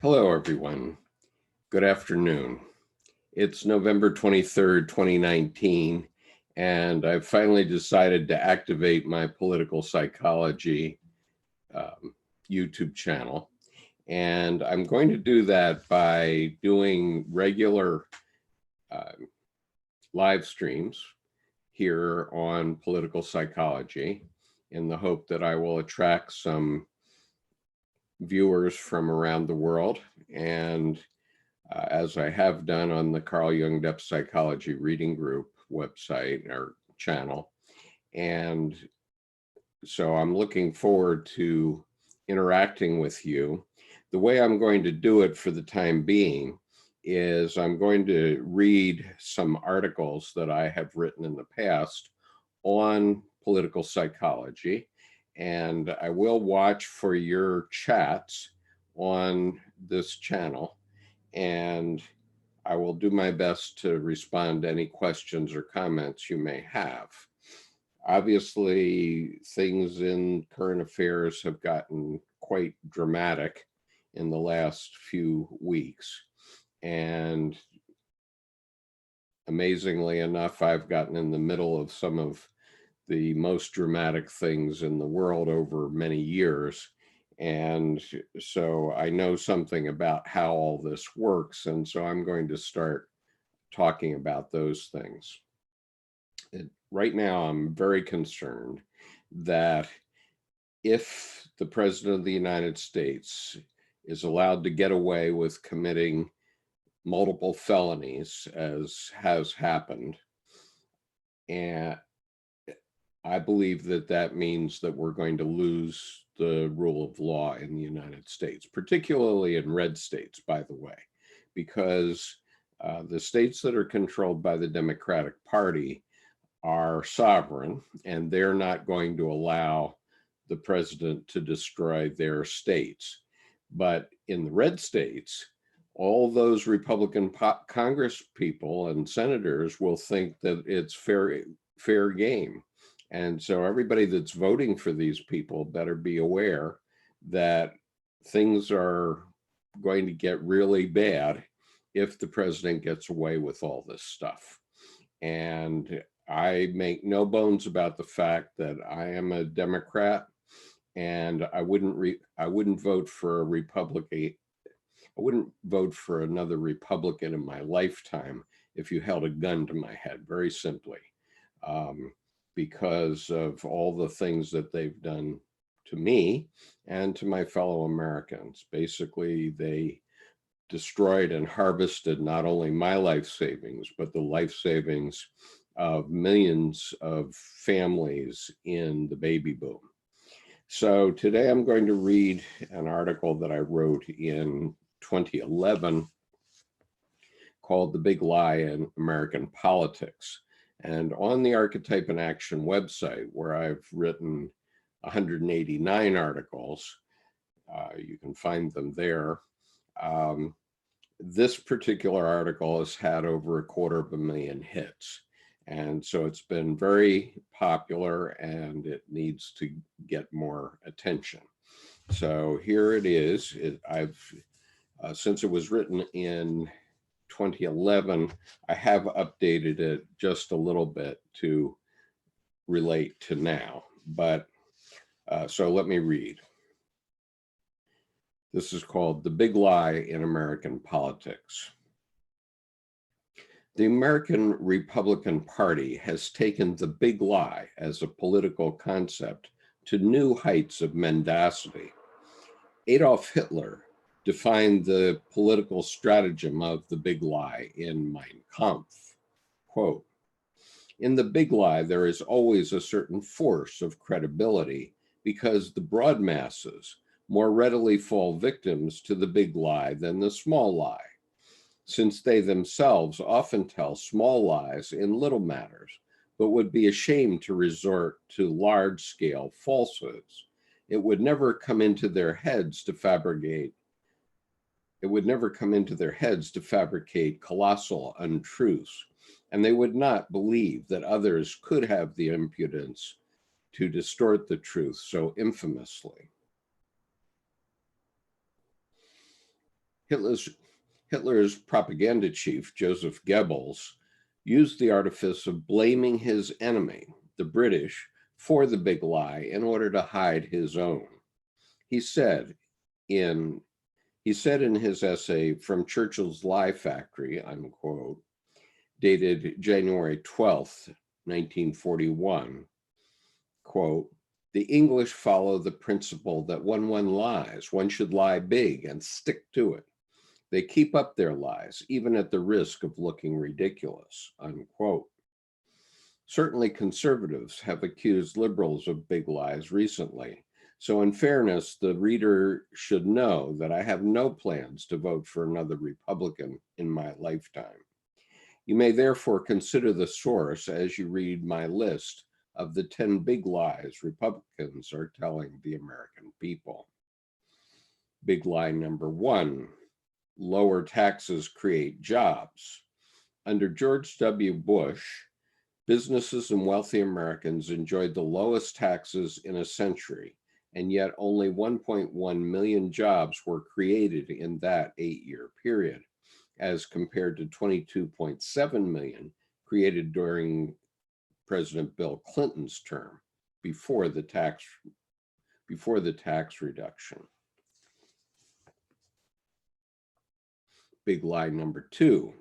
Hello, everyone. Good afternoon. It's November 23rd, 2019, and I've finally decided to activate my political psychology YouTube channel. And I'm going to do that by doing regular live streams here on political psychology in the hope that I will attract some viewers from around the world. And as I have done on the Carl Jung Depth Psychology Reading Group website or channel. And so I'm looking forward to interacting with you. The way I'm going to do it for the time being is I'm going to read some articles that I have written in the past on political psychology, and I will watch for your chats on this channel, and I will do my best to respond to any questions or comments you may have. Obviously, things in current affairs have gotten quite dramatic in the last few weeks. And amazingly enough, I've gotten in the middle of some of the most dramatic things in the world over many years. And so I know something about how all this works. And so I'm going to start talking about those things. Right now, I'm very concerned that if the President of the United States is allowed to get away with committing multiple felonies, as has happened, and I believe that that means that we're going to lose the rule of law in the United States, particularly in red states, by the way, because the states that are controlled by the Democratic Party are sovereign, and they're not going to allow the president to destroy their states. But in the red states, all those Republican Congress people and senators will think that it's fair game. And so everybody that's voting for these people better be aware that things are going to get really bad if the president gets away with all this stuff. And I make no bones about the fact that I am a Democrat, and I wouldn't vote for a Republican. I wouldn't vote for another Republican in my lifetime if you held a gun to my head, very simply, because of all the things that they've done to me and to my fellow Americans. Basically, they destroyed and harvested not only my life savings, but the life savings of millions of families in the baby boom. So today I'm going to read an article that I wrote in 2011 called The Big Lie in American Politics. And on the Archetype in Action website, where I've written 189 articles, you can find them there. This particular article has had over 250,000 hits. And so it's been very popular, and it needs to get more attention. So here it is. Since it was written in 2011, I have updated it just a little bit to relate to now. But so let me read. This is called The Big Lie in American Politics. The American Republican Party has taken the big lie as a political concept to new heights of mendacity. Adolf Hitler defined the political stratagem of the big lie in Mein Kampf. Quote, "In the big lie, there is always a certain force of credibility because the broad masses more readily fall victims to the big lie than the small lie, since they themselves often tell small lies in little matters, but would be ashamed to resort to large-scale falsehoods. It would never come into their heads to fabricate colossal untruths, and they would not believe that others could have the impudence to distort the truth so infamously." Hitler's, Hitler's propaganda chief, Joseph Goebbels, used the artifice of blaming his enemy, the British, for the big lie in order to hide his own. He said in his essay From Churchill's Lie Factory, unquote, dated January 12th, 1941, quote, the English follow the principle that when one lies, one should lie big and stick to it. They keep up their lies, even at the risk of looking ridiculous, unquote. Certainly conservatives have accused liberals of big lies recently. So in fairness, the reader should know that I have no plans to vote for another Republican in my lifetime. You may therefore consider the source as you read my list of the 10 big lies Republicans are telling the American people. Big lie number 1, lower taxes create jobs. Under George W. Bush, businesses and wealthy Americans enjoyed the lowest taxes in a century, and yet only 1.1 million jobs were created in that 8-year period, as compared to 22.7 million created during President Bill Clinton's term before the tax reduction. Big lie number 2,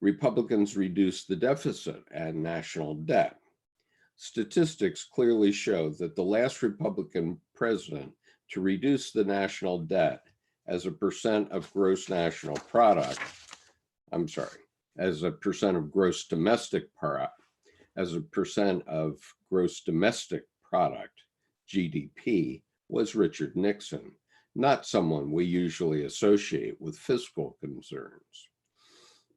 Republicans reduced the deficit and national debt. Statistics clearly show that the last Republican president to reduce the national debt as a percent of gross national product, as a percent of gross domestic product, as a percent of gross domestic product, GDP, was Richard Nixon, not someone we usually associate with fiscal concerns.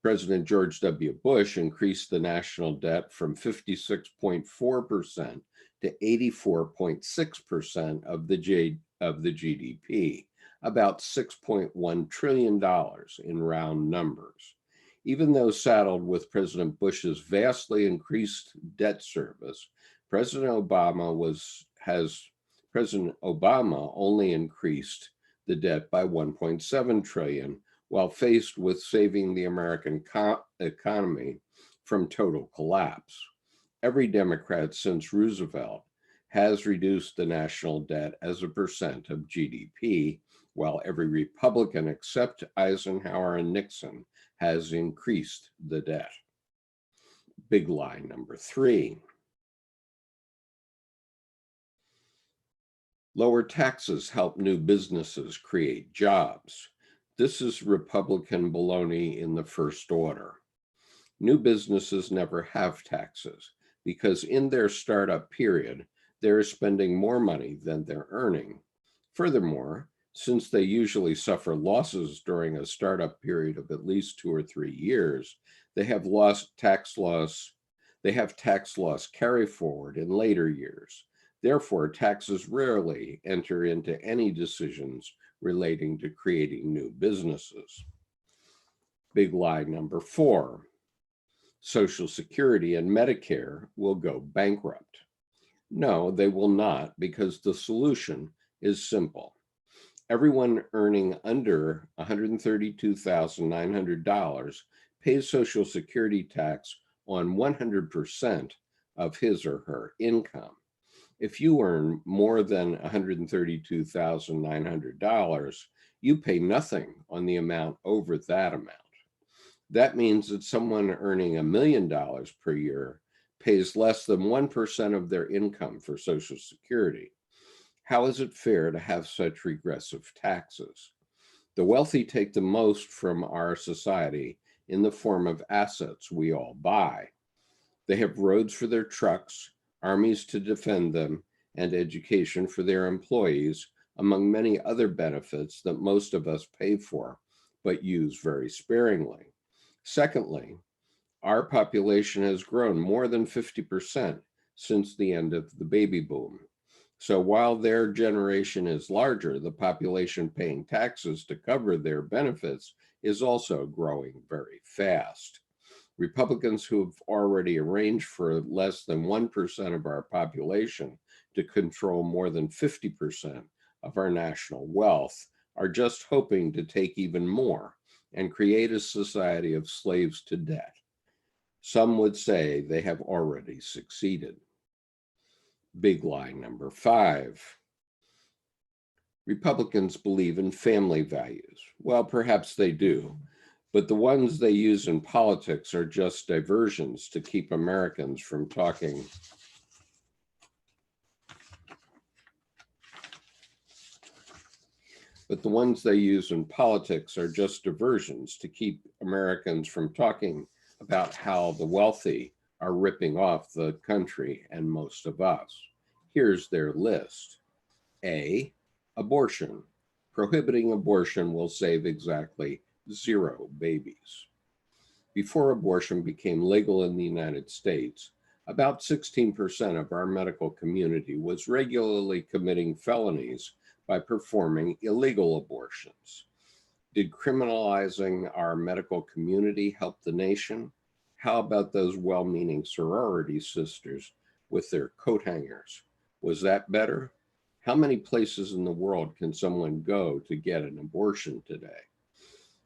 President George W. Bush increased the national debt from 56.4% to 84.6% of the GDP, about $6.1 trillion in round numbers. Even though saddled with President Bush's vastly increased debt service, President Obama only increased the debt by 1.7 trillion, while faced with saving the American economy from total collapse. Every Democrat since Roosevelt has reduced the national debt as a percent of GDP, while every Republican except Eisenhower and Nixon has increased the debt. Big lie number 3. Lower taxes help new businesses create jobs. This is Republican baloney in the first order. New businesses never have taxes because in their startup period, they're spending more money than they're earning. Furthermore, since they usually suffer losses during a startup period of at least 2 or 3 years, they have tax loss carry forward in later years. Therefore, taxes rarely enter into any decisions relating to creating new businesses. Big lie number 4, Social Security and Medicare will go bankrupt. No, they will not, because the solution is simple. Everyone earning under $132,900 pays Social Security tax on 100% of his or her income. If you earn more than $132,900, you pay nothing on the amount over that amount. That means that someone earning $1 million per year pays less than 1% of their income for Social Security. How is it fair to have such regressive taxes? The wealthy take the most from our society in the form of assets we all buy. They have roads for their trucks, armies to defend them, and education for their employees, among many other benefits that most of us pay for, but use very sparingly. Secondly, our population has grown more than 50% since the end of the baby boom. So while their generation is larger, the population paying taxes to cover their benefits is also growing very fast. Republicans who have already arranged for less than 1% of our population to control more than 50% of our national wealth are just hoping to take even more and create a society of slaves to debt. Some would say they have already succeeded. Big lie number 5. Republicans believe in family values. Well, perhaps they do, but the ones they use in politics are just diversions to keep Americans from talking. But the ones they use in politics are just diversions to keep Americans from talking about how the wealthy are ripping off the country and most of us. Here's their list. A, abortion. Prohibiting abortion will save exactly 0 babies. Before abortion became legal in the United States, about 16% of our medical community was regularly committing felonies by performing illegal abortions. Did criminalizing our medical community help the nation? How about those well-meaning sorority sisters with their coat hangers? Was that better? How many places in the world can someone go to get an abortion today?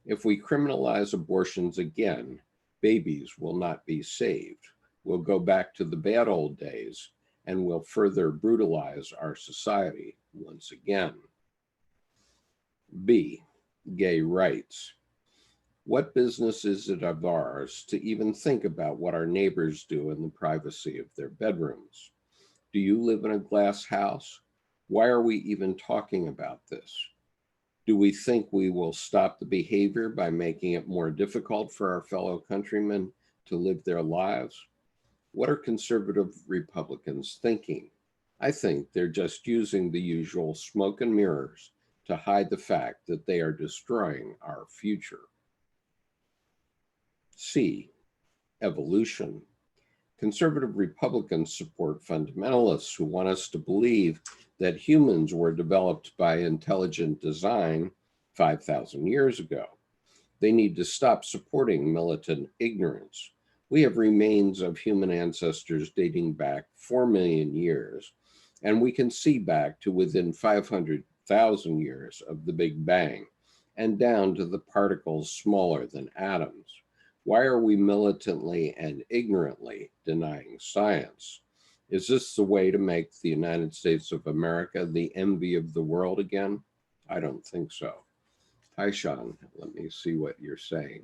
If we criminalize abortions again, babies will not be saved. We'll go back to the bad old days and will further brutalize our society once again. B, gay rights. What business is it of ours to even think about what our neighbors do in the privacy of their bedrooms? Do you live in a glass house? Why are we even talking about this? Do we think we will stop the behavior by making it more difficult for our fellow countrymen to live their lives? What are conservative Republicans thinking? I think they're just using the usual smoke and mirrors to hide the fact that they are destroying our future. C, evolution. Conservative Republicans support fundamentalists who want us to believe that humans were developed by intelligent design 5,000 years ago. They need to stop supporting militant ignorance. We have remains of human ancestors dating back 4 million years, and we can see back to within 500,000 years of the Big Bang and down to the particles smaller than atoms. Why are we militantly and ignorantly denying science? Is this the way to make the United States of America the envy of the world again? I don't think so. Hi, Sean. Let me see what you're saying.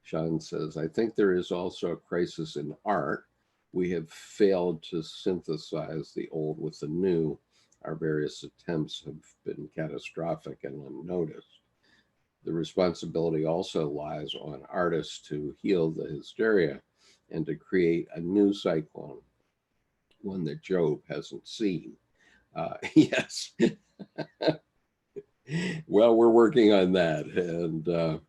Sean says, I think there is also a crisis in art. We have failed to synthesize the old with the new. Our various attempts have been catastrophic and unnoticed. The responsibility also lies on artists to heal the hysteria and to create a new cyclone, one that Job hasn't seen. Yes. Well, we're working on that. And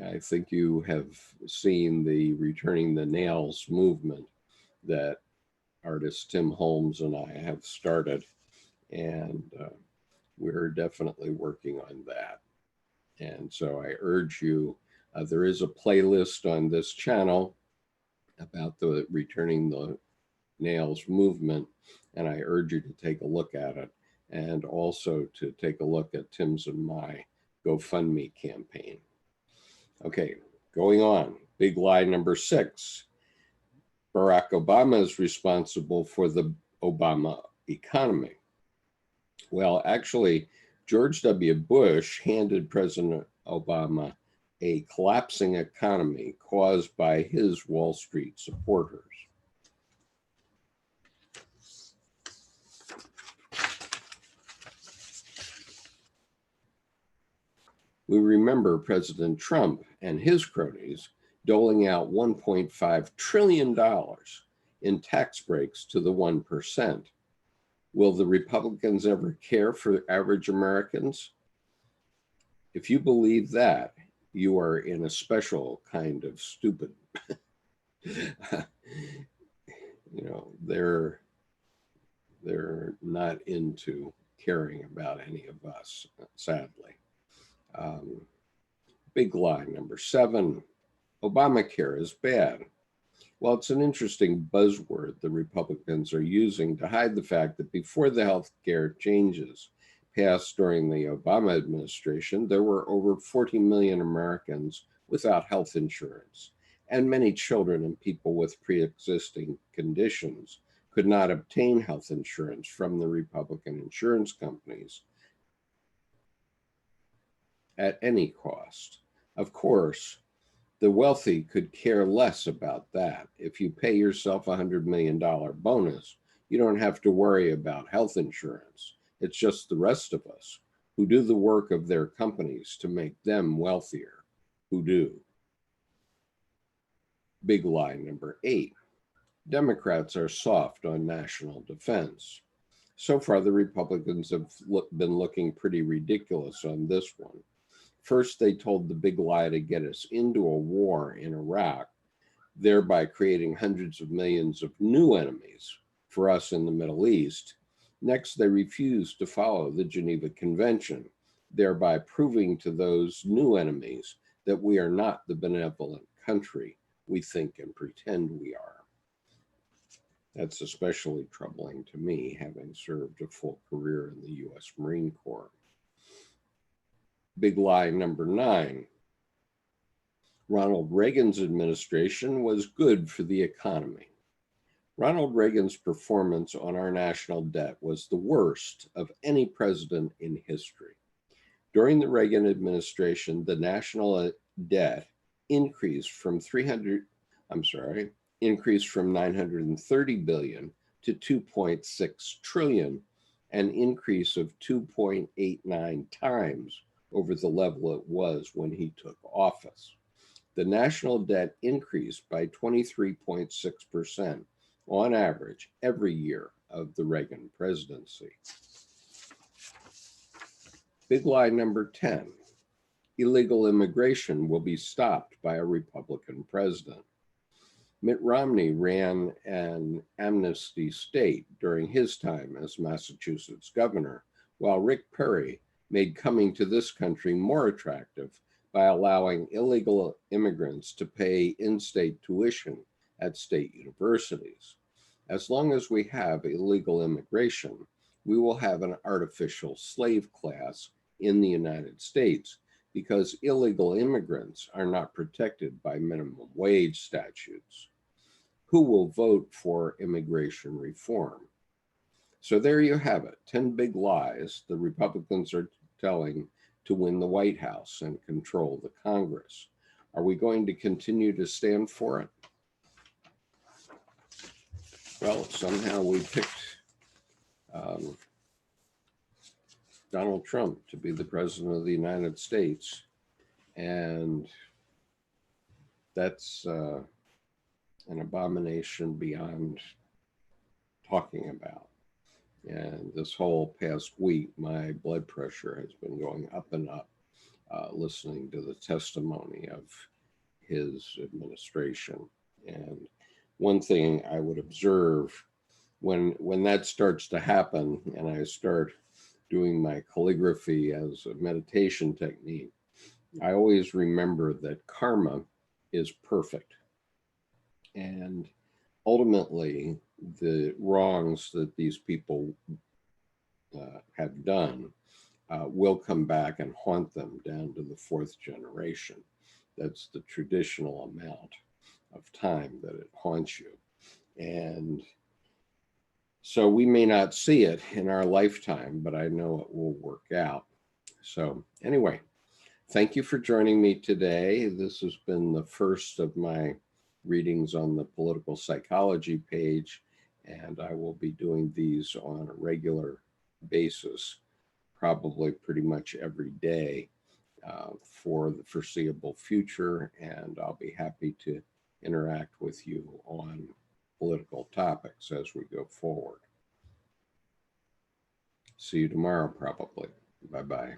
I think you have seen the Returning the Nails movement that artist Tim Holmes and I have started. And we're definitely working on that. And so I urge you, there is a playlist on this channel about the Returning the Nails movement, and I urge you to take a look at it and also to take a look at Tim's and my GoFundMe campaign. Okay, going on. Big lie number 6. Barack Obama is responsible for the Obama economy. Well, actually, George W. Bush handed President Obama a collapsing economy caused by his Wall Street supporters. We remember President Trump and his cronies doling out $1.5 trillion in tax breaks to the 1%. Will the Republicans ever care for average Americans? If you believe that, you are in a special kind of stupid. You know, they're not into caring about any of us, sadly. Big lie number 7, Obamacare is bad. Well, it's an interesting buzzword the Republicans are using to hide the fact that before the health care changes passed during the Obama administration, there were over 40 million Americans without health insurance, and many children and people with pre-existing conditions could not obtain health insurance from the Republican insurance companies at any cost. Of course, the wealthy could care less about that. If you pay yourself a $100 million bonus, you don't have to worry about health insurance. It's just the rest of us who do the work of their companies to make them wealthier who do. Big lie number 8. Democrats are soft on national defense. So far, the Republicans have been looking pretty ridiculous on this one. First, they told the big lie to get us into a war in Iraq, thereby creating hundreds of millions of new enemies for us in the Middle East. Next, they refused to follow the Geneva Convention, thereby proving to those new enemies that we are not the benevolent country we think and pretend we are. That's especially troubling to me, having served a full career in the U.S. Marine Corps. Big lie number 9. Ronald Reagan's administration was good for the economy. Ronald Reagan's performance on our national debt was the worst of any president in history. During the Reagan administration, the national debt increased from 930 billion to 2.6 trillion, an increase of 2.89 times over the level it was when he took office. The national debt increased by 23.6% on average every year of the Reagan presidency. Big lie number 10. Illegal immigration will be stopped by a Republican president. Mitt Romney ran an amnesty state during his time as Massachusetts governor, while Rick Perry made coming to this country more attractive by allowing illegal immigrants to pay in-state tuition at state universities. As long as we have illegal immigration, we will have an artificial slave class in the United States because illegal immigrants are not protected by minimum wage statutes. Who will vote for immigration reform? So there you have it, 10 big lies the Republicans are telling to win the White House and control the Congress. Are we going to continue to stand for it? Well, somehow we picked Donald Trump to be the president of the United States, and that's an abomination beyond talking about. And this whole past week, my blood pressure has been going up and up, listening to the testimony of his administration. And one thing I would observe when that starts to happen, and I start doing my calligraphy as a meditation technique, I always remember that karma is perfect. And ultimately, the wrongs that these people have done will come back and haunt them down to the 4th generation. That's the traditional amount of time that it haunts you. And so we may not see it in our lifetime, but I know it will work out. So anyway, thank you for joining me today. This has been the first of my readings on the political psychology page, and I will be doing these on a regular basis, probably pretty much every day for the foreseeable future, and I'll be happy to interact with you on political topics as we go forward. See you tomorrow, probably. Bye-bye.